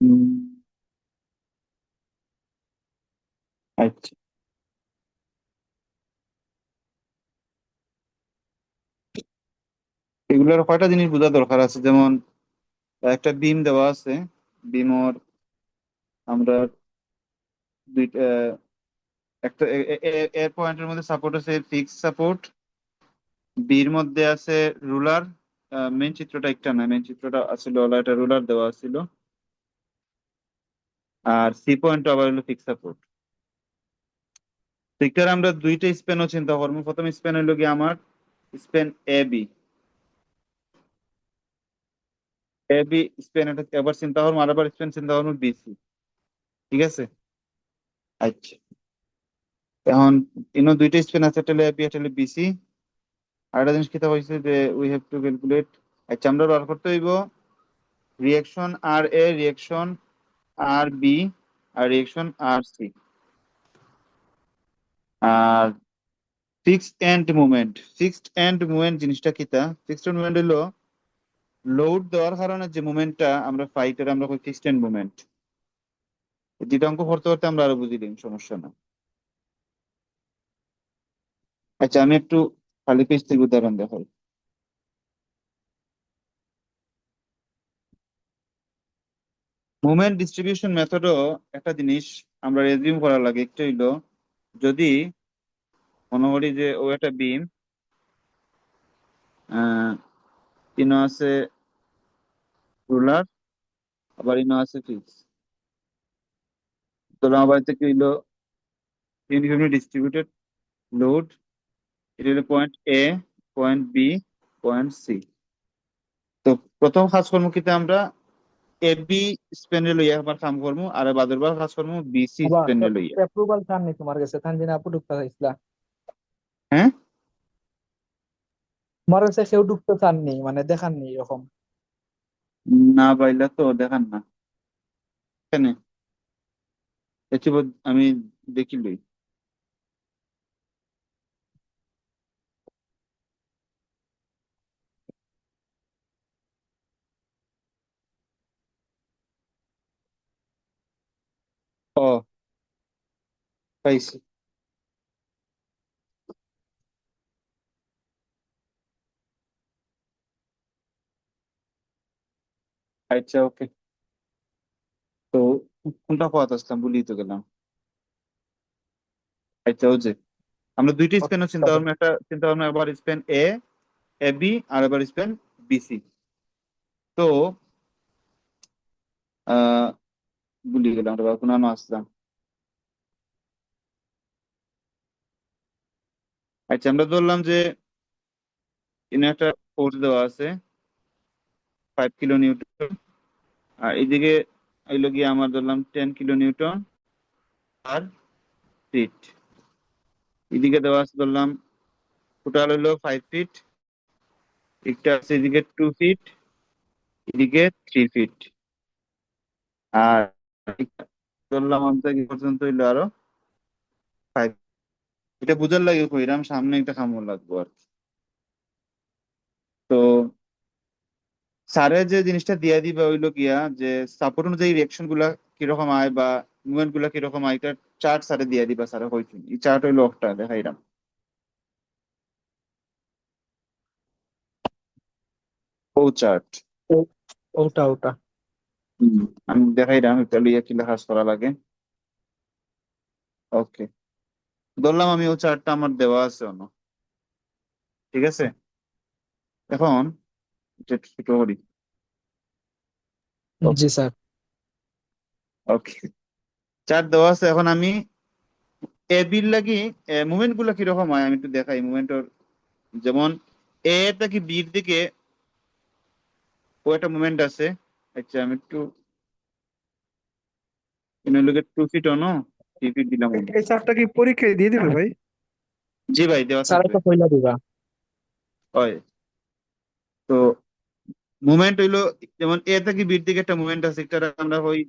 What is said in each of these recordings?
হুম, আচ্ছা, এগুলোর কয়টা জিনিস বোঝা দরকার আছে, যেমন একটা বিম দেওয়া আছে। বিমর আমরা দুইটা একটা এর পয়েন্টের মধ্যে সাপোর্ট আছে ফিক্স সাপোর্ট, বির মধ্যে আছে রুলার। মেন চিত্রটা একটা না, মেন চিত্রটা আসলে হলো একটা রুলার দেওয়া ছিল। আর সি পয়েন্ট আবার হলো ফিক্স সাপোর্ট। সেক্টর আমরা দুইটা স্প্যানও চিন্তা করবো। প্রথম স্প্যান হইলো কি আমার span A B. A B span এটা এবার চিন্তা করবো, আর আবার স্প্যান চিন্তা করবো বিসি। ঠিক আছে, আচ্ছা। এখন ইনো দুইটা স্প্যান আছে, একটা হলো এ বি, একটা হলো বিসি। আর একটা জিনিস কিতা হয়েছে যে উই হ্যাভ টু ক্যালকুলেট। আচ্ছা, আমরা বার করতে হইব reaction R A, reaction R B, আর রিয়াকশন আর সি। আর ফিক্সড এন্ড মুভমেন্ট জিনিসটা কিতা? ফিক্সড এন্ড মুভমেন্ট হলো লোড দেওয়ার কারণে যে মুভমেন্টটা আমরা পাই, এটা আমরা কই ফিক্সড এন্ড মুভমেন্ট। যেটা অঙ্ক করতে করতে আমরা আরো বুঝি দিন, সমস্যা না। আচ্ছা, আমি একটু খালি পেজ থেকে উদাহরণ দেখাই। মুভমেন্ট ডিস্ট্রিবিউশন মেথডও একটা জিনিস আমরা রেজিউম করা লাগে। একটা হইলো যদি মনে করি যে ও একটা বিম, আহ ইনো আছে রুলার, আবার ইনো আছে ফিক্স। তো আমার বাড়িতে কি হইলো ইউনিফর্মলি ডিস্ট্রিবিউটেড লোড। এটা হলো পয়েন্ট এ, পয়েন্ট বি, পয়েন্ট সি। তো প্রথম কাজকর্ম কিন্তু আমরা এ বি স্পেনে লইয়া আবার কাম করবো, আর বাদের বার কাজ করবো বিসি আবার স্পেনে লইয়া। অ্যাপ্রুভাল চান নি তোমার কাছে, তান দিন আপু ঢুকতে চাইছিলা? হ্যাঁ, তোমার কাছে কেউ ঢুকতে চাননি, মানে দেখাননি এরকম? না পাইলা তো দেখান না কেন? একটু আমি দেখি লই। ও, পাইছি। আচ্ছা, ওকে। তো কোনটা কথা আসলাম, বলি তো গেলাম। আচ্ছা, ও যে আমরা দুইটা স্পেনের চিন্তা ভাবনা, একটা চিন্তা ভাবনা আবার স্পেন এ, এ বি, আর আবার স্পেন বিসি। তো আহ ভুলি গেলাম, আবার কোনো আসলাম। আচ্ছা, আমরা ধরলাম যে এখানে একটা ফোর্স দেওয়া আছে 5 কিলো নিউটন, আর এইদিকে এলো গিয়ে আমার ধরলাম 10 কিলো নিউটন আর ফিট। এদিকে দেওয়া আছে ধরলাম টোটাল হলো 5 ফিট, একটা আছে এদিকে 2 ফিট, এদিকে 3 ফিট। আর একটা ধরলাম আমরা কি পর্যন্ত হইলো আরো 5। এটা বুঝার লাগে কইরাম, সামনে একটা খামর লাগবো আর কি। তো স্যারের যে জিনিসটা দিয়া দিবে হইলো গিয়া যে সাপোর্ট অনুযায়ী রিয়াকশন গুলা কিরকম আয় বা মুভমেন্ট গুলা কিরকম আয়, এটা চার্ট স্যারে দিয়া দিবা। স্যারে হইছে এই চার্ট হইলো একটা দেখাইরাম। ও চার্ট। ও- ওটা ওটা। আমি দেখাইরাম এটা লইয়া কি লেখা করা লাগে। ওকে, ধরলাম আমি ও চার্টটা আমার দেওয়া আছে অন্য। ঠিক আছে, এখন এটা একটু ছোট করি। জি স্যার। ওকে, চার্ট দেওয়া আছে। এখন আমি এ বির লাগি মুভমেন্ট গুলা কিরকম হয় আমি একটু দেখাই মুভমেন্টের। যেমন এ থেকে বির দিকে ও একটা মুভমেন্ট আছে। আচ্ছা, আমি একটু লোকের 2 ফিট অনো 3 ফিট দিলাম অনো। এই চারটা কি পরীক্ষায় দিয়ে দিবে ভাই? জি ভাই, দেওয়া স্যার থাকবে। একটা কইলা দিবা। হয়। তো মুভমেন্ট হইলো যেমন এ থেকে বির দিকে একটা মুভমেন্ট আছে, একটা আমরা ওই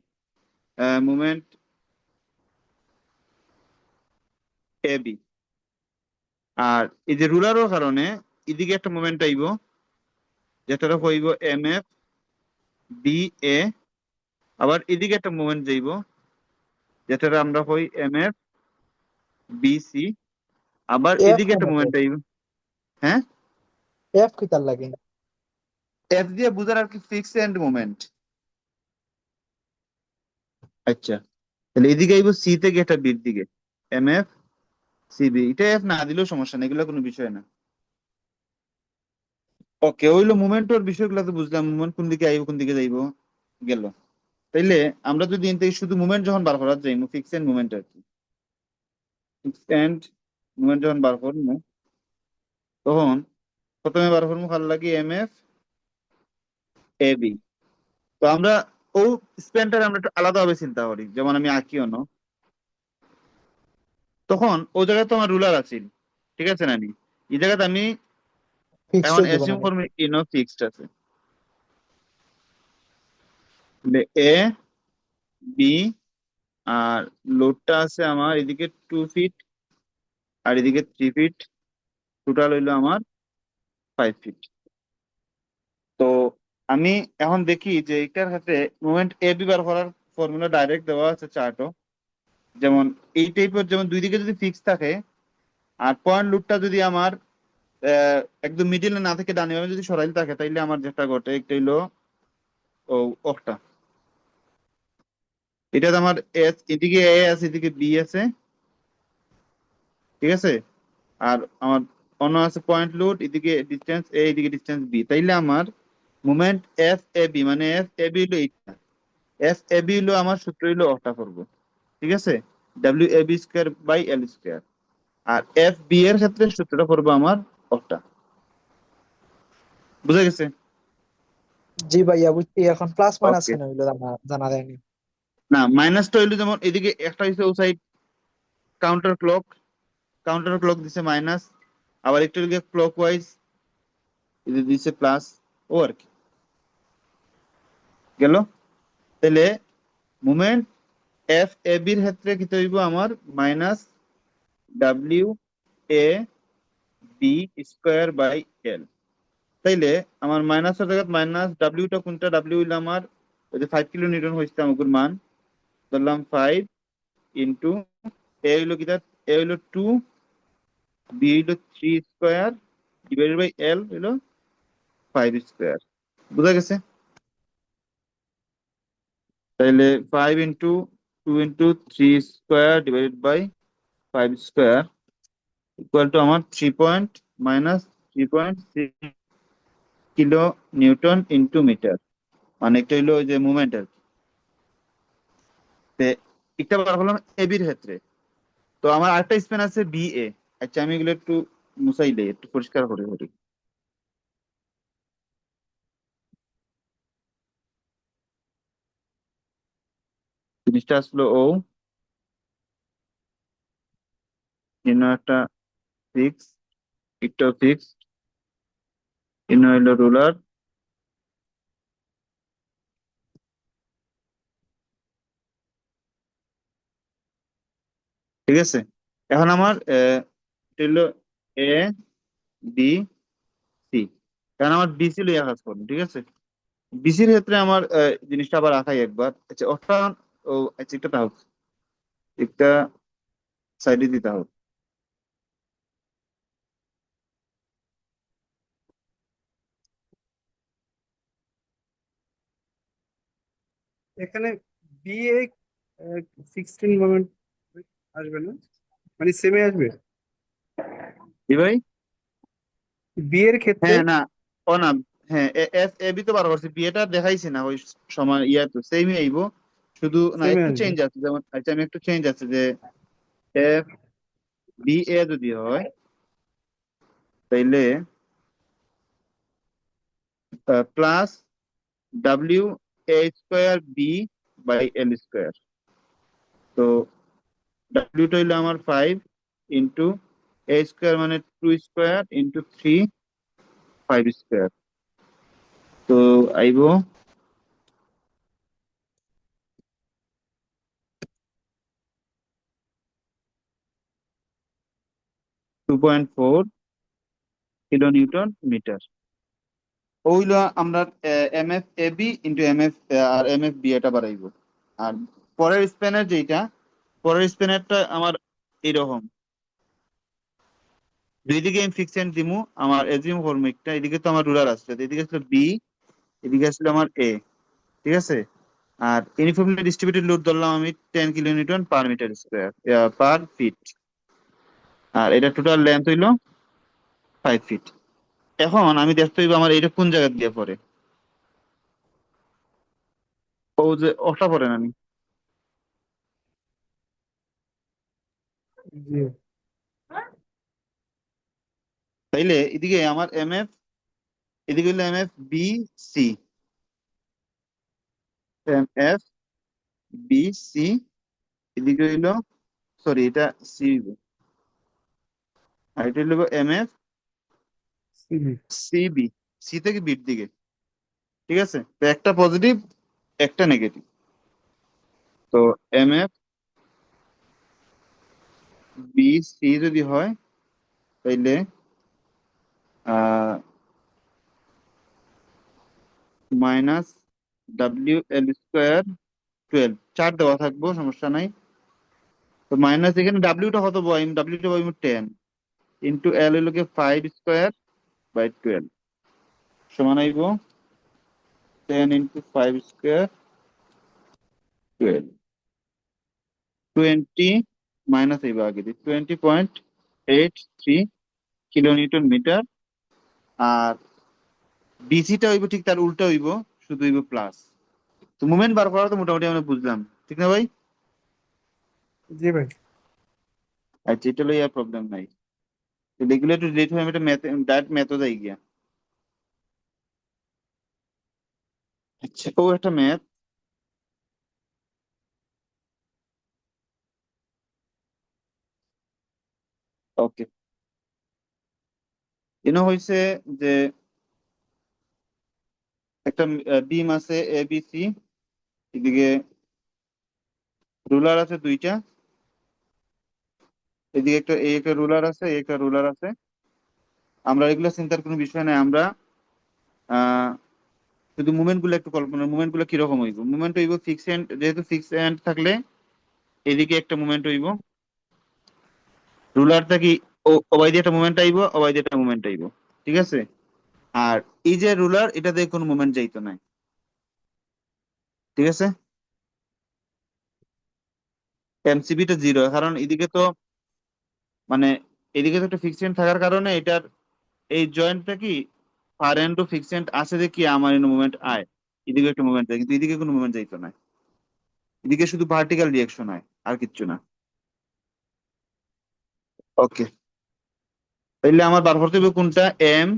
মুভমেন্ট এ বি। আর এই যে রুলারের কারণে এদিকে একটা মোমেন্ট আইব, যেটা হইব এম এফ বি এ। আবার এদিকে একটা মোমেন্ট যাইব, যেটা আমরা হই এম এফ বি সি। আবার এফ এদিকে কেন একটা মোমেন্ট আইব। হ্যাঁ, এফ কি তার লাগে? এফ দিয়ে বুঝার আর কি ফিক্স এন্ড মোমেন্ট। আচ্ছা, তাহলে এদিকে আইব সি থেকে একটা বির দিকে, এম এফ সি বি। এটা এফ না দিলেও সমস্যা নেই, এগুলো কোনো বিষয় না। ওকে, ওইলো মুভমেন্টের বিষয়গুলো তো বুঝলাম, মুভমেন্ট কোন দিকে আইব কোন দিকে যাইব গেল। তাইলে আমরা যদি এখান থেকে শুধু মুভমেন্ট যখন বার করা যাই, ফিক্স এন্ড মুভমেন্ট আর কি, ফিক্স এন্ড মুভমেন্ট যখন বার করবো, তখন প্রথমে বার করবো ভালো লাগে এম এফ এ বি। তো আমরা ও স্প্যানটার আমরা একটু আলাদাভাবে চিন্তা করি, যেমন আমি আঁকি অন্য, তখন ও জায়গায় তো আমার রুলার আছে, ঠিক আছে না? আমি এই জায়গাতে আমি ফিক্সড এখন হয়ে যাবে না অ্যাজিউম নাকি? করবো ইনো ফিক্সড আছে। এ বি, আর লোডটা আছে আমার এদিকে 2 ফিট আর এদিকে 3 ফিট, টোটাল হইলো আমার 5 ফিট। তো আমি এখন দেখি যে এটার ক্ষেত্রে মোমেন্ট এ বি বার করার ফর্মুলা ডাইরেক্ট দেওয়া আছে চার্টও। যেমন এই টাইপের, যেমন দুই দিকে যদি ফিক্স থাকে আর পয়েন্ট লুটটা যদি আমার একদম মিডিলে না থেকে ডানে বামে যদি সরাইল থাকে, তাইলে আমার যেটা ঘটে একটা হইলো ও অফটা। এটা আমার এস, এদিকে এ আছে এদিকে বি আছে, ঠিক আছে? আর আমার অন্য আছে পয়েন্ট লুট, এদিকে ডিস্টেন্স এ এদিকে ডিস্টেন্স বি। তাইলে আমার মোমেন্ট এফ এ বি, মানে এফ এ বি হলো এইটা, এফ এ বি হলো আমার সূত্র হইলো অফটা করবো, ঠিক আছে? W A B square by L square. আর এফ বি এর ক্ষেত্রে সূত্রটা করবো আমার অফটা। বুঝা গেছে? জি ভাইয়া বুঝছি, এখন প্লাস মাইনাস ওকে, কেন হইলো জানা জানা যায়নি। না মাইনাসটা হইলো যেমন এদিকে একটা হইছে ও side counter clock, counter clock দিছে মাইনাস, আবার একটু দিকে ক্লক ওয়াইজ দিছে প্লাস, ও আর কি গেল। তাহলে মোমেন্ট এফ এ বির ক্ষেত্রে কি হইব আমার minus W A B square by L. তাইলে আমার মাইনাসের জায়গায় মাইনাস ডাব্লিউটা কোনটা, ডাব্লিউ হইলো আমার ওই যে 5 কিলো নিউটন হয়েছে আমাদের মান, ধরলাম 5 ইন্টু এ হইলো কিটা, এ হইলো 2, বি হইলো 3 স্কোয়ার ডিভাইডেড বাই এল হইলো 5 স্কোয়ার। বুঝা গেছে? তাইলে 5 into 2 into 3 square divided by 5 square equal to আমার 3 point minus 3.6 kilo newton into metre. মানে একটা হইলো ওই যে মুভমেন্ট আর কি। তে একটা বার হলাম এ বির ক্ষেত্রে। তো আমার আরেকটা স্পেন আছে বি এ। আচ্ছা, আমি এগুলো একটু মুছাই দেই, একটু পরিষ্কার করে করি। জিনিসটা আসলো ও, ইনো একটা ফিক্স, একটা ফিক্স, ইনো হইলো রুলার। ঠিক আছে, এখন আমার এটা হইলো এ বি সি। কারণ আমার বিসি লইয়া কাজ করবো, ঠিক আছে? বিসির ক্ষেত্রে আমার জিনিসটা আবার আঁকাই একবার। আচ্ছা ওটা, ও আচ্ছা একটা তাও একটা সাইডে দিতে হবে। এখানে বিএ 16 মোমেন্ট আসবে না, মানে সেমে আসবে জি ভাই। বি এর ক্ষেত্রে। হ্যাঁ, না, ও না, হ্যাঁ এফ এ বি তো বার করছি, বিয়েটা দেখাইছি না ওই সময়, ইয়া তো সেমই আইবো, শুধু না সেমে একটু আসবে। চেঞ্জ আছে। যেমন আচ্ছা আমি একটু চেঞ্জ আছে যে এফ বি এ যদি হয়, তাইলে plus W A square B by L square. তো ডাব্লিউটা হইলো আমার 5 ইন্টু এ স্কোয়ার মানে 2 স্কোয়ার ইন্টু 3 5 স্কোয়ার। তো আইবো 2.4 কিলো নিউটন মিটার। ওইলো আমরা M F A B into M F আর এম এফ বি এটা বাড়াইবো। আর পরের স্প্যানের যেটা, পরের স্প্যানারটা আমার এরকম, দুই দিকে আমি ফিক্সেন্ট দিমু। আমার এজিউম ফরমিকটা এদিকে তো আমার রুলার আসছে, তো এদিকে ছিল বি, এদিকে আসলে আমার এ, ঠিক আছে। আর ইউনিফর্মলি ডিস্ট্রিবিউটেড লোড ধরলাম আমি 10 kilo newton per metre square per feet. আর এটা টোটাল লেন্থ হইলো 5 ফিট। এখন আমি দেখতে হইব আমার এটা কোন জায়গা দিয়ে পড়ে। ও যে ওটা পড়ে না নি? জি তাইলে এদিকে আমার এম এফ, এদিকে হইলো M F B C, M F B C, এদিকে হইলো, সরি এটা সি, আর এটা হইলো M F C B C B, C থেকে বির দিকে, ঠিক আছে। তো একটা পজিটিভ একটা নেগেটিভ। তো এম এফ বি সি যদি হয় তাইলে মাইনাস ডাব্লিউ এল স্কোয়ার 12, 4 দেওয়া থাকবো সমস্যা নাই। তো মাইনাস এখানে ডাব্লিউটা কত বয়, ডাব্লিউটা বয় 10 ইন্টু এল হইলো কি 5 স্কোয়ার বাই 12 সমান আইব 10 ইন্টু 5 স্কোয়ার 12, 20 মাইনাস আইব আগে 20.83 কিলো নিউটন মিটার। আর ডিসিটা হইব ঠিক তার উল্টা হইব, শুধু হইব প্লাস। তো মুভমেন্ট বার করা তো মোটামুটি আমরা বুঝলাম, ঠিক না ভাই? জি ভাই। আচ্ছা এটা লইয়া প্রবলেম নাই। তো রেগুলেটর রেট হয় আমি এটা ম্যাথ, ডাইরেক্ট ম্যাথও যাই গিয়া। আচ্ছা ও একটা ম্যাথ, ওকে। এনে হয়েছে যে একটা বিম আছে এ বি সি, এদিকে রুলার আছে দুইটা, এদিকে একটা এ একটা রুলার আছে, এ একটা রুলার আছে। আমরা এগুলো চিন্তার কোনো বিষয় নাই, আমরা আহ শুধু মুভমেন্ট গুলো একটু কল্পনা, মুভমেন্ট গুলো কিরকম হইব। মুভমেন্ট হইব ফিক্স এন্ড, যেহেতু ফিক্স এন্ড থাকলে এদিকে একটা মুভমেন্ট হইব, রুলারটা কি ওবাই দিয়ে একটা মুভমেন্ট আইব, ওবাই দিয়ে একটা মুভমেন্ট আইব, ঠিক আছে। আর এই যে রুলার এটাতে কোনো মুভমেন্ট যাইতো না, ঠিক আছে। এমসিবিটা জিরো, কারণ এদিকে তো মানে এদিকে তো একটা ফিক্সড থাকার কারণে এটার এই জয়েন্টটা কি ফার এন্ড ফিক্সড আছে দেখি আমার মুভমেন্ট আয়, এদিকে একটা মুভমেন্ট যায়, কিন্তু এদিকে কোনো মুভমেন্ট যাইতো না, এদিকে শুধু ভার্টিক্যাল রিয়াকশন হয় আর কিচ্ছু না। ওকে, তাইলে আমার বার করতে হবে কোনটা, M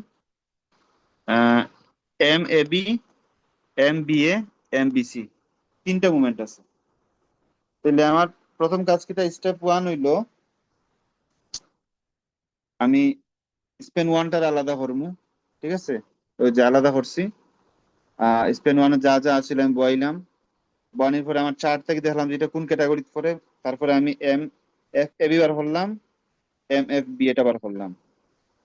M A B, M B A, M B C, তিনটা মুভমেন্ট আছে। তাহলে আমার প্রথম কাজ কিটা, স্টেপ ওয়ান হইলো আমি স্পেন ওয়ানটার আলাদা করবো, ঠিক আছে। ওই যে আলাদা করছি, স্পেন ওয়ানে যা যা আছিল আমি বইলাম, বানানোর পরে আমার চার্ট থেকে দেখলাম যে এটা কোন ক্যাটাগরি পড়ে। তারপরে আমি এম এফ এ বি বার করলাম, এম এফ বি এটা বার করলাম।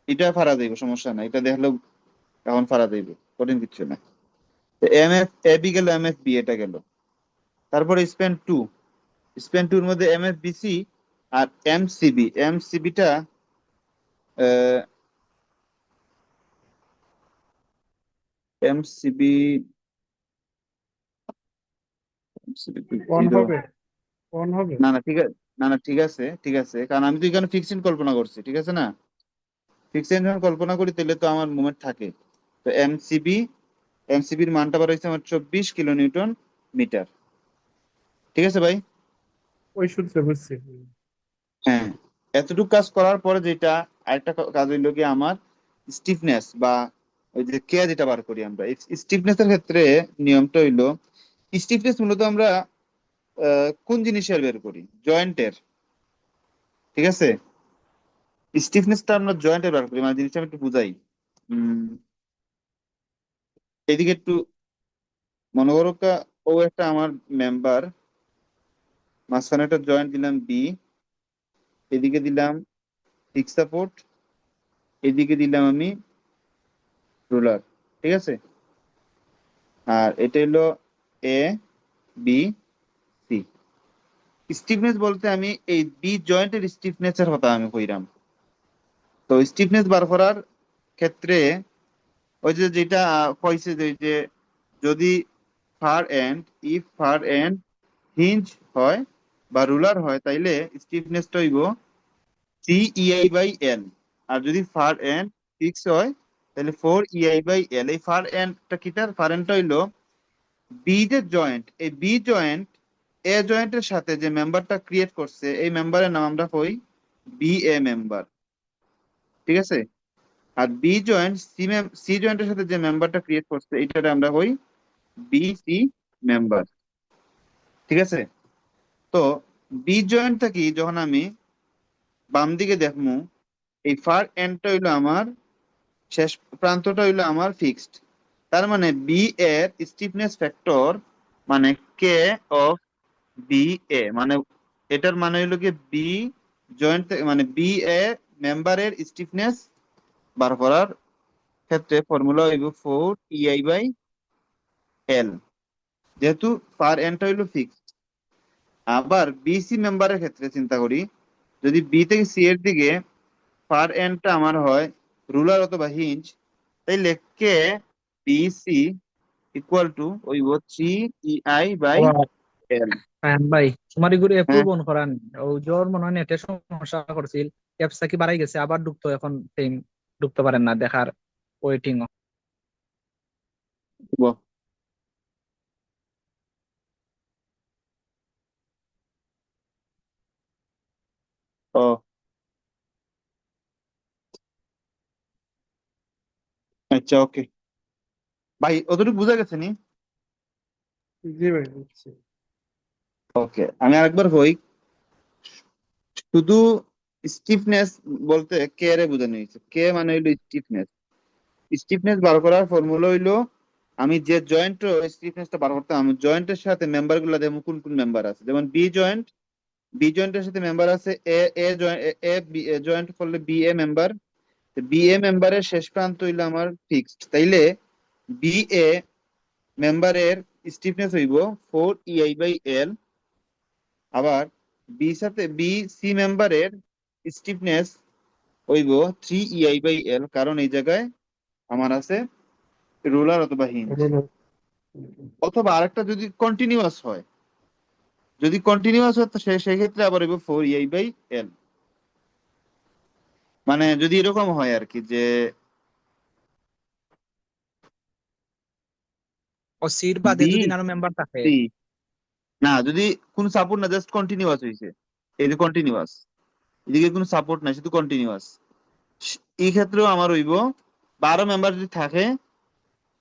এটা ফারা যাইব সমস্যা নাই, এটা দেখলেও এখন ফারা যাইব, কঠিন কিছু না। এম এফ এ বি গেল, এম এফ বি এটা গেল। তারপরে স্পেন টু, স্পেন টুর মধ্যে এম এফ বি সি আর এম সিবি, এম সিবিটা এম সিবি, অন জিরো, হবে, অন হবে। না না ঠিক আছে, না না ঠিক আছে ঠিক আছে, কারণ আমি তো এখানে ফিক্সড কল্পনা করছি, ঠিক আছে না। ফিক্সড যখন কল্পনা করি তাহলে তো আমার মুভমেন্ট থাকে। তো এমসিবি, এমসিবির মানটা বার হয়েছে আমার 24 কিলো নিউটন মিটার, ঠিক আছে ভাই। ওই সূত্রে বুঝছি। হ্যাঁ, এতটুকু কাজ করার পরে যেটা আরেকটা কাজ হইলো কি আমার স্টিফনেস বা ওই যে কে যেটা বার করি আমরা, স্টিফনেস এর ক্ষেত্রে নিয়মটা হইলো, স্টিফনেস মূলত আমরা কোন জিনিসের বের করি, জয়েন্টের, ঠিক আছে। স্টিফনেসটা আমরা জয়েন্টের বার করি, মানে জিনিসটা আমি একটু বুঝাই। উম এদিকে একটু মনে করো ও একটা আমার মেম্বার, মাঝখানে একটা জয়েন্ট দিলাম বি, এদিকে দিলাম ফিক্স সাপোর্ট, এদিকে দিলাম আমি রুলার, ঠিক আছে। আর এটা হলো এ বি সি। স্টিফনেস বলতে আমি এই বি জয়েন্টের স্টিফনেস এর কথা আমি কইরাম। তো স্টিফনেস বার করার ক্ষেত্রে ওই যে যেটা কইছে যে ওই যে যদি far end if far end hinge হয় বা রুলার হয় তাইলে স্টিফনেসটা হইব সি ইআই বাই এল। আর যদি ফার এন্ড ফিক্স হয় তাহলে 4 EI বাই এল। এই ফার এন্ডটা কিটার? ফার এন্ডটা হইলো বি যে জয়েন্ট, এই বি জয়েন্ট এ জয়েন্টের সাথে যে মেম্বারটা ক্রিয়েট করছে এই মেম্বারের নাম আমরা কই বি এ মেম্বার, ঠিক আছে। আর বি জয়েন্ট সি জয়েন্টের সাথে যে মেম্বারটা ক্রিয়েট করছে এইটারে আমরা কই বি সি মেম্বার, ঠিক আছে। তো বি জয়েন্ট থাকি যখন আমি বাম দিকে দেখমু, এই ফার এন্ডটা হইলো আমার শেষ প্রান্তটা হইলো আমার ফিক্সড। তার মানে বি এর স্টিফনেস ফ্যাক্টর মানে কে অফ বি এ, মানে এটার মানে হইলো কি বি জয়েন্ট মানে বি এ মেম্বারের স্টিফনেস বার করার ক্ষেত্রে ফর্মুলা হইব 4 EI বাই এল, যেহেতু পার এনটা হইলো ফিক্সড। আবার বিসি মেম্বারের ক্ষেত্রে চিন্তা করি, যদি বি থেকে সি এর দিকে পার এনটা আমার হয় রুলার অথবা হিঞ্জ, তাইলে K B C equal to হইব 3 EI বাই এল। ভাই তোমার এগুলো হ্যাঁ, অ্যাপ্রুভ অন করান। ও জ্বর মনে হয় নেটের সমস্যা করছিল, অ্যাপসটা কি বাড়াই গেছে, আবার ঢুকতো এখন সেম ঢুকতে পারেন না, দেখার ওয়েটিং। বল। ও আচ্ছা, ওকে ভাই, অতটুকু বুঝা গেছে নি? জি ভাই, বুঝছি। ওকে, আমি আরেকবার হই। শুধু স্টিফনেস বলতে কে রে বোঝানো হয়েছে, কে মানে হইলো স্টিফনেস। স্টিফনেস বার করার ফর্মুলা হইলো আমি যে জয়েন্ট স্টিফনেসটা বার করতাম, আমি জয়েন্টের সাথে মেম্বার গুলা দেখবো কোন কোন মেম্বার আছে। যেমন বি জয়েন্ট, বি জয়েন্টের সাথে মেম্বার আছে এ এ জয়েন্ট, এ বি জয়েন্ট করলে B a member. B A মেম্বারের শেষ প্রান্ত হইলো আমার ফিক্সড, তাইলে বি এ মেম্বারের স্টিফনেস হইব 4 EI বাই এল। আবার বি সি মেম্বারের স্টিফনেস হইব 3 EI বাই এল, কারণ এই জায়গায় আমার আছে রোলার অথবা হিঞ্জ। অথবা আরেকটা যদি কন্টিনিউয়াস হয়, যদি কন্টিনিউয়াস হয় তো সেক্ষেত্রে আবার হইব 4 EI বাই এল। মানে যদি এরকম হয় আর কি যে ও সির বাদে বি যদি আরো মেম্বার থাকে। সি, না যদি কোন সাপোর্ট না, জাস্ট কন্টিনিউয়াস হয়েছে, এই যে কন্টিনিউয়াস, এদিকে কোনো সাপোর্ট নাই, শুধু কন্টিনিউয়াস, এই ক্ষেত্রেও আমার হইব 12 মেম্বার যদি থাকে,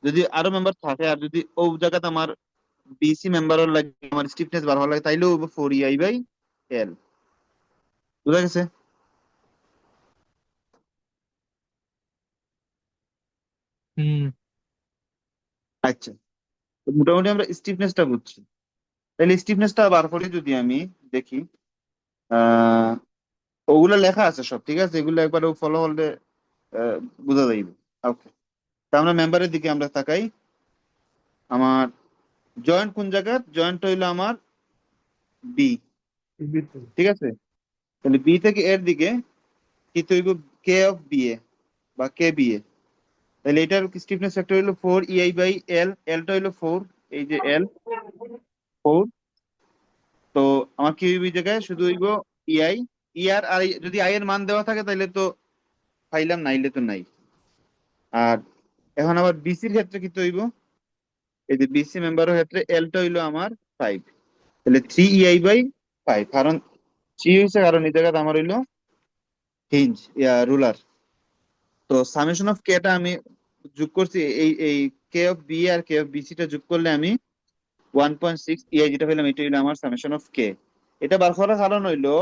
যদি আরো মেম্বার থাকে, আর যদি ও জায়গাতে আমার বিসি মেম্বারের লাগে আমার স্টিফনেস বার হওয়ার লাগে, তাইলেও 4 EI বাই এল। বুঝা গেছে? হুম। আচ্ছা, তো মোটামুটি আমরা স্টিফনেসটা বুঝছি। তাহলে স্টিফনেসটা বার করে যদি আমি দেখি, আহ ওগুলা লেখা আছে সব, ঠিক আছে, এগুলো একবার ফলো হলে বোঝা যাইবে। ওকে, তা আমরা মেম্বারের দিকে আমরা তাকাই। আমার জয়েন্ট কোন জায়গা? জয়েন্ট হইলো আমার বি, বিতে। ঠিক আছে। তাহলে বি থেকে এর দিকে কি তৈব? কে অফ বি এ বা কে বি এ। তাহলে এটার স্টিফনেস ফ্যাক্টর হইলো 4 EI বাই এল, এলটা হইলো 4, এই যে এল 4। তো আমার কি হইব এই জায়গায়? শুধু হইব ইআই, ইয়ার আর যদি আই এর মান দেওয়া থাকে তাহলে তো পাইলাম, নাইলে তো নাই। আর এখন আবার বিসির ক্ষেত্রে কি হইব? এই যে বিসি মেম্বারের ক্ষেত্রে এলটা হইলো আমার 5, তাহলে 3 EI বাই 5। কারণ 3 হইছে কারণ এই জায়গাতে আমার হইলো হিঞ্জ রুলার। তো সামেশন অফ কে টা আমি যোগ করছি, এই এই কে অফ বি আর কে অফ বিসি টা যোগ করলে আমি 1.6 EI যেটা পেলাম, এটা হইলো আমার সামেশন অফ কে। এটা বার করার কারণ হইলো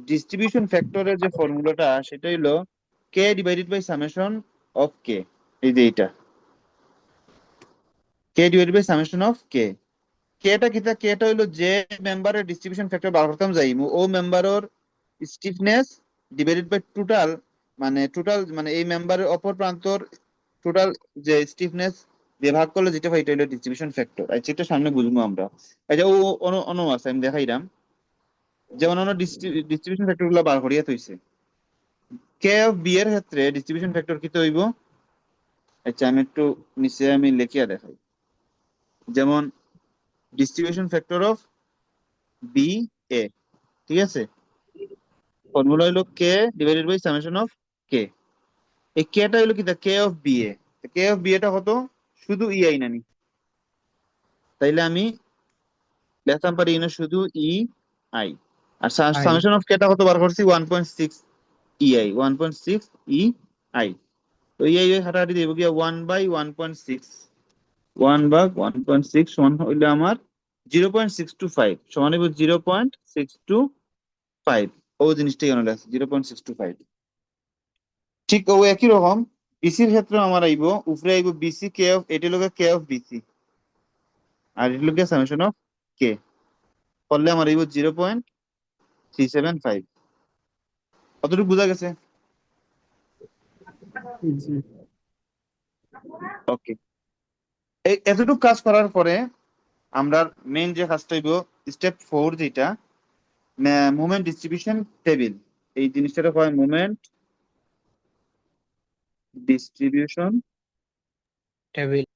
ডিস্ট্রিবিউশন ফ্যাক্টরের যে ফর্মুলাটা সেটা হইলো K divided by summation of K. এই যে এটা কে ডিভাইডেড বাই সামেশন অফ কে। কেটা কিতা? কেটা হইলো যে মেম্বারের ডিস্ট্রিবিউশন ফ্যাক্টর বার করতাম যাই ও মেম্বারের স্টিফনেস ডিভাইডেড বাই টোটাল, মানে এই মেম্বারের অপর প্রান্তর টোটাল যে স্টিফনেস দিয়ে ভাগ করলে যেটা হয় এটা হলো ডিস্ট্রিবিউশন ফ্যাক্টর। আচ্ছা, এটা সামনে বুঝবো আমরা। আচ্ছা, ও অনু আছে, আমি দেখাইলাম। যেমন ডিস্ট্রিবিউশন ফ্যাক্টর গুলো বার করিয়া থইছে। কে অফ বি এর ক্ষেত্রে ডিস্ট্রিবিউশন ফ্যাক্টর কি হইব? আচ্ছা, আমি একটু নিচে আমি লিখিয়া দেখাই। যেমন distribution factor of B A, ঠিক আছে, ফর্মুলা হইলো K divided by summation of K. এই কেটা হইলো কি, K of B A. K of B এটা কত? শুধু ই আই নানি, তাইলে আমি লিখতাম পারি না শুধু ই আই। আর আই সামেশন অফ কেটা কত বার করছি? 1.6 ই আই, 1.6 ই আই। তো ই আই হাঁটাহাঁটি দেবো গিয়া 1/1.6, 1/1.6 সমান হইলে আমার 0.625 সমান হইব 0.625। ও জিনিসটাই মনে রাখছি, 0.625। ঠিক ও একই রকম বিসির ক্ষেত্রে আমার আইব, উপরে আইব বিসি কে অফ, এটা লোকে কে অফ বিসি, আর এটা লোকে সামেশন অফ কে, করলে আমার আইব 0.375। কতটুকু বোঝা গেছে? জি। ওকে, এই এতটুকু কাজ করার পরে আমরা মেইন যে কাজটা হইব স্টেপ 4, যেটা মোমেন্ট ডিস্ট্রিবিউশন টেবিল। এই জিনিসটা হয় মোমেন্ট ডিস্ট্রিবিউশন টেবিল।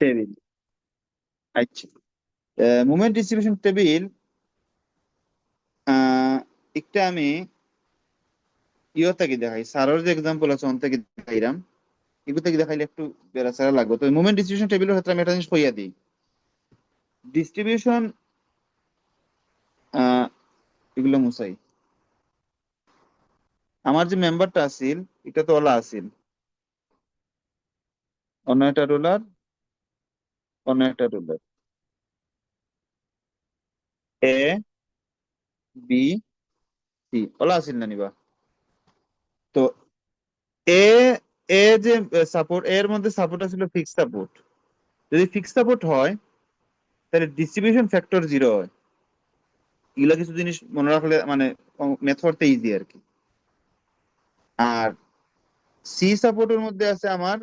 টেবিল। আচ্ছা, মোমেন্ট ডিস্ট্রিবিউশন টেবিল একটা আমি ইয়ে থেকে দেখাই, সারোর যে এক্সাম্পল আছে ওন থেকে দেখাইলাম। এগুলো থেকে দেখাইলে একটু বেড়াচাড়া লাগবে। তো মোমেন্ট ডিস্ট্রিবিউশন টেবিলের ক্ষেত্রে আমি একটা জিনিস কইয়া দিই। ডিস্ট্রিবিউশন এগুলো মুসাই, আমার যে মেম্বারটা আছিল এটা তো ওলা আছিল, অন্য একটা রোলার, অন্য একটা roller, A B C OLA আছিল না নিবা? তো এ এ যে সাপোর্ট, এর মধ্যে সাপোর্ট ছিল ফিক্স সাপোর্ট। যদি ফিক্স সাপোর্ট হয় তাহলে ডিস্ট্রিবিউশন ফ্যাক্টর 0 হয়। এগুলা কিছু জিনিস মনে রাখলে মানে ম্যাথ করতে ইজি আর কি। আর সি সাপোর্টের মধ্যে আছে আমার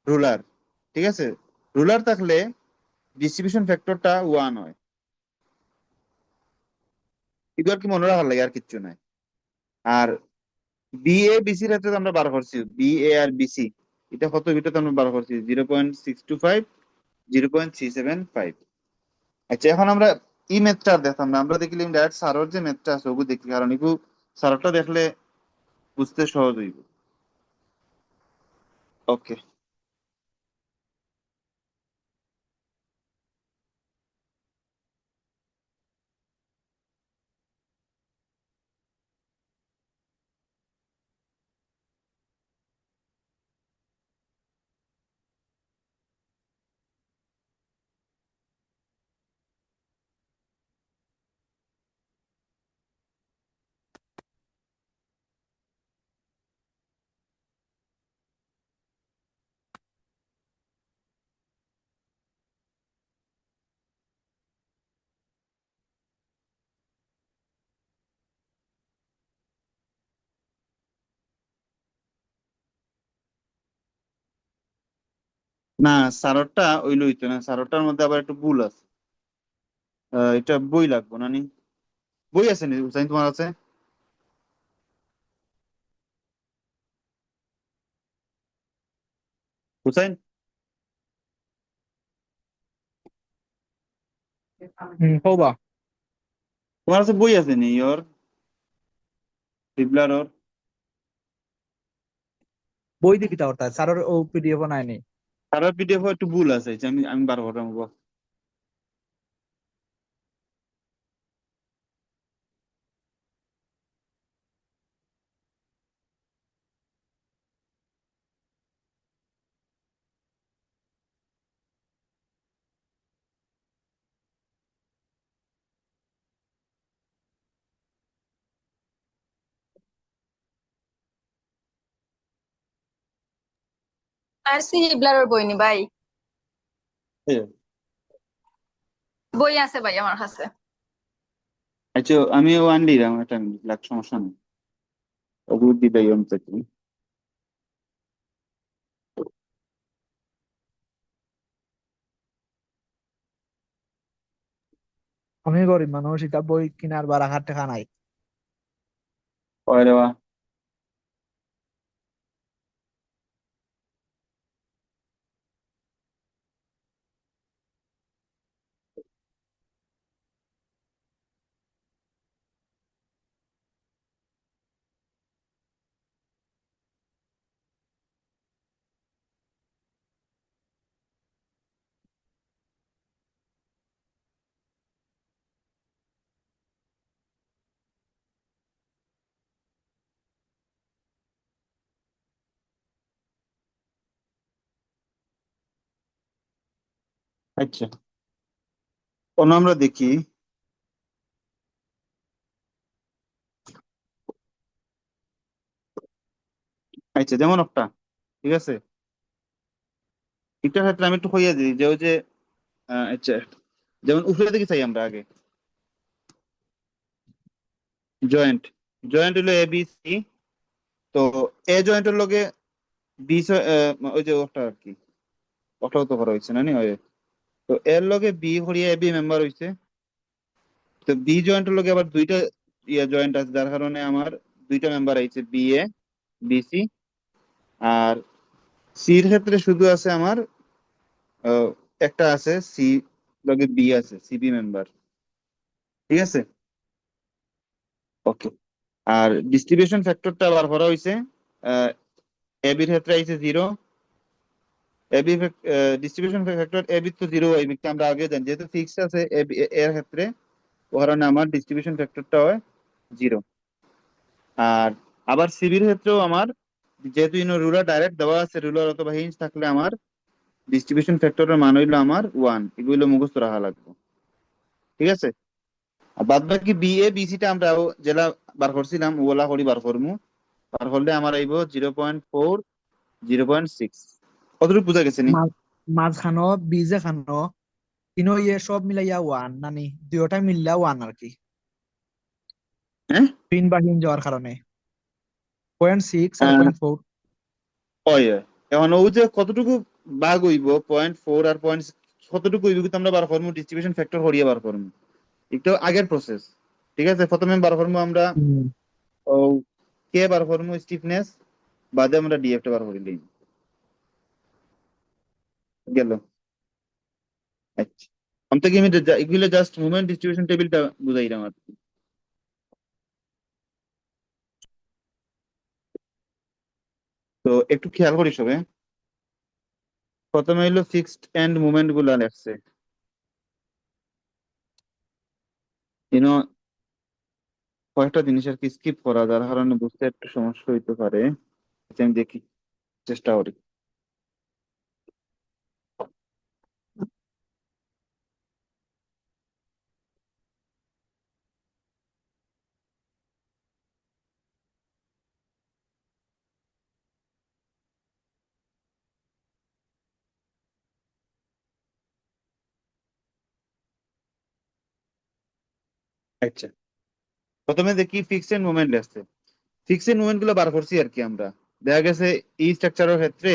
রুলার, ঠিক আছে। রুলার থাকলে ডিস্ট্রিবিউশন ফ্যাক্টরটা 1 হয়। এগুলো আর কি মনে রাখার লাগে, আর কিচ্ছু নাই। আর বি এ বিসির ক্ষেত্রে তো আমরা বার করছি, বি এ আর বিসি এটা কত, এটা তো আমরা বার করছি 0.625, 0.375। আচ্ছা, এখন আমরা ই ম্যাথটা আর দেখতাম না, আমরা দেখলাম ডাইরেক্ট সারোর যে ম্যাথটা আছে ওগুলো দেখি, কারণ এগুলো সারোরটা দেখলে বুঝতে সহজ হইব। ওকে, না সারোরটা ওই লইতো না, সারোরটার মধ্যে আবার একটু ভুল আছে। এটা বই লাগবো না নি? বই আছে নি হুসাইন, তোমার আছে? হুসাইন, হবা তোমার আছে বই আছে নি ওর টিবলার ওর? বই দেখি তা ওটা স্যারের ও পিডিএফ নাই। সারোর পিডিএফ একটু ভুল আছে, এই যে আমি আমি বার করবো। আর সি হিবলারের বই নি ভাই? বই আছে ভাই আমার কাছে। আচ্ছা আমি ওয়ান দিলাম, এটা আমি লাখ সমস্যা নেই, ওগুলো দিলেই অন্তত। আমি গরিব মানুষ, এটা বই কিনার বা রাখার টাকা নাই। ওরে বাবা। আচ্ছা অন্য আমরা দেখি। আচ্ছা যেমন একটা, ঠিক আছে, এটার ক্ষেত্রে আমি একটু হইয়া দিই যে ওই যে আচ্ছা, যেমন উপরে দিকে চাই আমরা আগে জয়েন্ট, জয়েন্ট হলো এ বি সি। তো এ জয়েন্টের লগে বি, ওই যে ওটা আর কি, ওটাও তো করা হয়েছে না নি ওই। তো এর লগে B Hariya A B member হইছে। তো বি জয়েন্টের লগে আবার দুইটা জয়েন্ট আছে, যার কারণে আমার দুইটা মেম্বার আইছে, বি এ বি সি। আর সির ক্ষেত্রে শুধু আছে আমার আহ, একটা আছে সি লগে বি আছে, সিবি মেম্বার। ঠিক আছে, ওকে। আর ডিস্ট্রিবিউশন ফ্যাক্টরটা বার করা হয়েছে, এ বির ক্ষেত্রে আইছে zero. A B distribution factor A B তো জিরো, এই দিকটা আমরা আগে জানি, যেহেতু ফিক্স আছে এর ক্ষেত্রে, ও কারণে আমার ডিস্ট্রিবিউশন ফ্যাক্টরটা হয় জিরো। আর আবার সিবির ক্ষেত্রেও আমার, যেহেতু রুলার ডাইরেক্ট দেওয়া আছে, রুলার অথবা হিঞ্জ থাকলে আমার ডিস্ট্রিবিউশন ফ্যাক্টরের মান হইলো আমার ওয়ান, এগুলো মুখস্থ রাখা লাগবে। ঠিক আছে, আর বাদ বাকি বি এ বি সিটা আমরা যেটা বার করছিলাম ওগুলা করি বার করমু। বার করলে আমার আইব 0.4, 0.6। কতটুকু বুঝা গেছে নি? মাঝখানো বীজে খানো তিনো ইয়ে সব মিলাইয়া ওয়ান নানি, দুইটা মিললা ওয়ান আর কি, হ্যাঁ, পিন বা হিন যাওয়ার কারণে 0.6 আর 0.4। হয় হয়। এখন ও যে কতটুকু ভাগ হইব, 0.4 আর পয়েন্ট কতটুকু হইব, কিন্তু আমরা বার করবো ডিস্ট্রিবিউশন ফ্যাক্টর হরিয়ে বার করবো, একটু আগের প্রসেস। ঠিক আছে, প্রথমে বার করবো আমরা ও কে বার করবো স্টিফনেস, বাদে আমরা ডিএফ টা বার করিলি গেল। আচ্ছা আমি থেকে আমি এগুলো জাস্ট মুভমেন্ট ডিস্ট্রিবিউশন টেবিলটা বুঝাইলাম আর কি। তো একটু খেয়াল করিস হবে, প্রথমে হইলো ফিক্সড এন্ড মুভমেন্ট গুলা লেখছে, ইউনো কয়েকটা জিনিস আর কি স্কিপ করা, যার কারণে বুঝতে একটু সমস্যা হইতে পারে। আচ্ছা, আমি দেখি, চেষ্টা করি। আচ্ছা প্রথমে দেখি ফিক্সড মুভমেন্ট আছে, ফিক্সড মুভমেন্ট গুলো বার করছি আর কি আমরা। দেখা গেছে এই স্ট্রাকচারের ক্ষেত্রে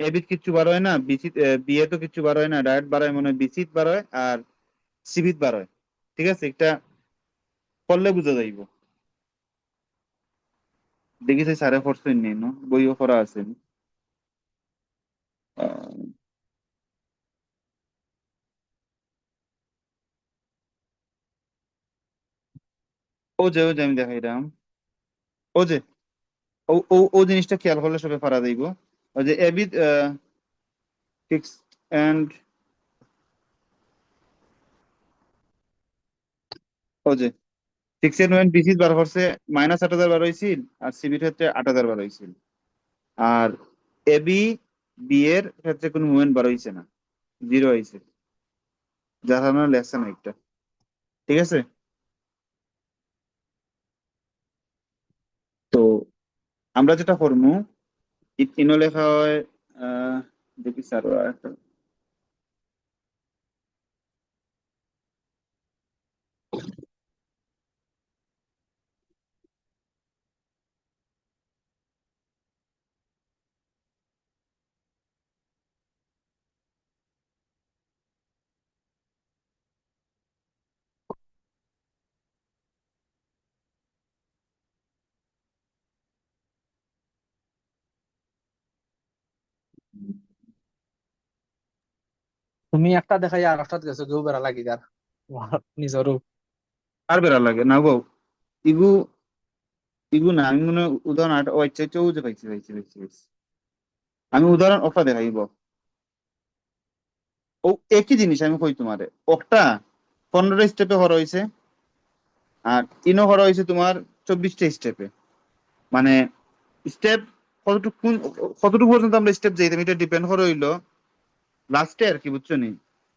এবিট কিচ্ছু বার হয় না, বিসি বিয়ে তো কিচ্ছু বার হয় না, ডায়েট বার হয় মনে হয় বিসিত বার হয় আর সিবিত বার হয়। ঠিক আছে, একটা পড়লে বুঝা যাইব। দেখি সেই সাড়ে ফোরশো নেই no? বইও করা আছে। আহ, ও যে আমি দেখাইলাম, ও যে ও জিনিসটা খেয়াল করলে সবে পারা যাইব। ওই যে এবিট ফিক্সড এন্ড, ও যে ফিক্সড মুভমেন্ট বিসিত বার করছে -8,000 বার হয়েছিল, আর সিবির ক্ষেত্রে 8,000 বার হয়েছিল। আর এবি বি এর ক্ষেত্রে কোনো মুভমেন্ট বার হইছে না, জিরো হয়েছে, যার কারণে লেখছে না একটা। ঠিক আছে, তো আমরা যেটা করবো, ইনো লেখা হয় আহ দেখি স্যার, তুমি একটা দেখাই আর একটা গেছো কেউ বেড়া লাগি যার নিজেরও। আর বেড়া লাগে না গো। ইগু ইগু না, আমি মনে হয় উদাহরণ ও আচ্ছা আচ্ছা, ও যে পাইছি। আমি উদাহরণ ওটা দেখাইব। ও একই জিনিস আমি কই তোমারে, ওটা 15 স্টেপে হরা হয়েছে, আর ইনো হরা হয়েছে তোমার 24টা স্টেপে। মানে স্টেপ কতটুকু পর্যন্ত আমরা স্টেপ যাইতাম এটা ডিপেন্ড করে হইলো লাস্টে আর কি, বুঝছো নি?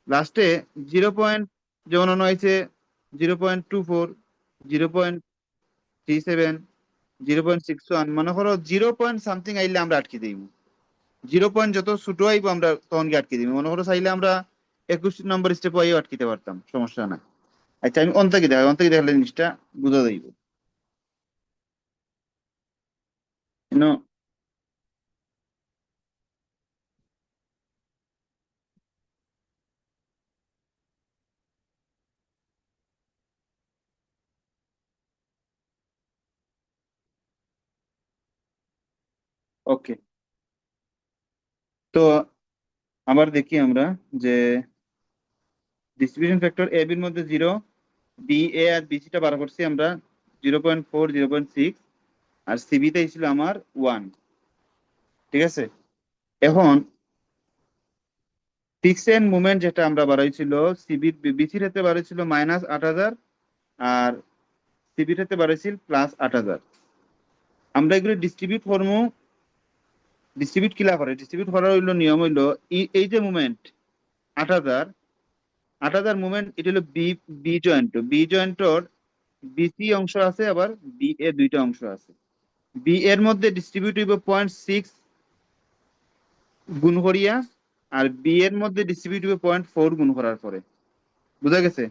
লাস্টে 0. যেমন মনে হয়েছে 0.24, 0.37, 0.61, মনে করো 0. সামথিং আইলে আমরা আটকে দিই। 0. যত ছোট আইবো আমরা তখন আটকে দিই। মনে করো চাইলে আমরা 21 নম্বর স্টেপ আইও আটকিতে পারতাম, সমস্যা না। আচ্ছা আমি অন্তাকি দেখালে জিনিসটা বুঝা যাইব। ওকে, তো আবার দেখি আমরা যে ডিস্ট্রিবিউশন ফ্যাক্টর এ বির মধ্যে 0, বি এ আর বি সিটা বার করছি আমরা 0.4, 0.6, আর সিবি তে ছিল আমার 1। ঠিক আছে, এখন ফিক্স এন্ড মুভমেন্ট যেটা আমরা বাড়াইছিল সিবি বিসির হাতে বাড়াইছিল -8,000, আর সিবির হাতে বাড়াইছিল +8,000। আমরা এগুলো ডিস্ট্রিবিউট কিলা করে, ডিস্ট্রিবিউট করার হইলো নিয়ম হইলো এই যে মুভমেন্ট 8,000 মুভমেন্ট, এটা হলো বি জয়েন্টর বিসি অংশ আছে, আবার বি এ দুইটা অংশ আছে। বি এর মধ্যে ডিস্ট্রিবিউট হইব 0.6 গুণ করিয়া, আর বি এর মধ্যে ডিস্ট্রিবিউট হইব 0.4 গুণ করার পরে। বুঝা গেছে?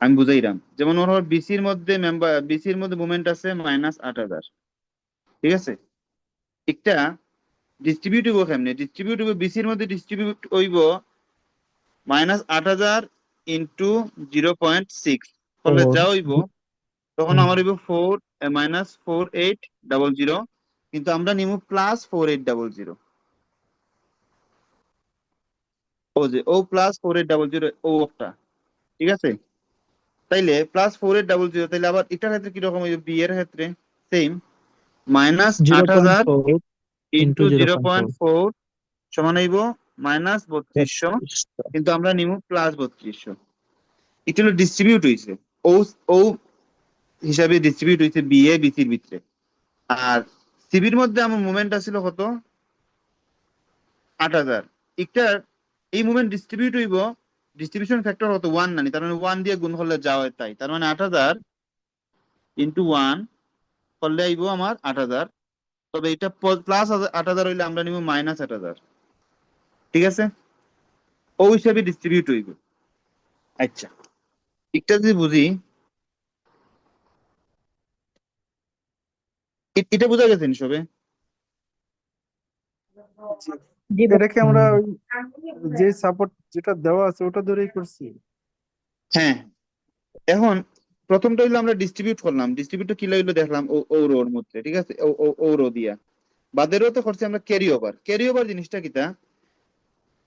আমি বুঝাইলাম, যেমন ওর বিসির মধ্যে মুভমেন্ট আছে -8,000। ঠিক আছে, একটা ডিস্ট্রিবিউট হইব কেমনে, ডিস্ট্রিবিউট হইব বিসির মধ্যে ডিস্ট্রিবিউট হইব -8,000 ইন্টু 0.6 করলে যা হইব, তখন আমার হইব -4800, কিন্তু আমরা নিব +4800। ও +4800 ও একটা। ঠিক আছে, তাইলে +4800, তাইলে আবার এটার ক্ষেত্রে কিরকম হইব, বি এর ক্ষেত্রে সেম, -8,000 0.4 ইন্টু ইন্টু 0.4 0.4 সমান হইব -3200, কিন্তু আমরা নিব +3200। এটা হলো ডিস্ট্রিবিউট হইছে, ও ও হিসাবে ডিস্ট্রিবিউট হইছে বি এ বিসির ভিতরে। আর সিবির মধ্যে আমার মুভমেন্ট আছিল কত, 8,000। একটার এই মুভমেন্ট ডিস্ট্রিবিউট হইব, ডিস্ট্রিবিউশন ফ্যাক্টর কত, 1 নানি, তার মানে 1 দিয়ে গুণ করলে যা হয় তাই, তার মানে 8,000 ইন্টু 1 করলে আইব আমার 8,000। তবে এটা +8,000 হইলে আমরা নিব -8,000। ঠিক আছে, ও হিসাবে ডিস্ট্রিবিউট হইব। আচ্ছা, একটা যদি বুঝি, এটা বোঝা গেছে নি সবে? জি। এটাকে আমরা ওই যে সাপোর্ট যেটা দেওয়া আছে ওটা ধরেই করছি। হ্যাঁ, এখন প্রথমটা হইলো আমরা ডিস্ট্রিবিউট করলাম, ডিস্ট্রিবিউট কি হইলো দেখলাম ও রোর মধ্যে। ঠিক আছে, ও রো দিয়া বাদেরও তো করছি আমরা ক্যারি ওভার জিনিসটা কিটা,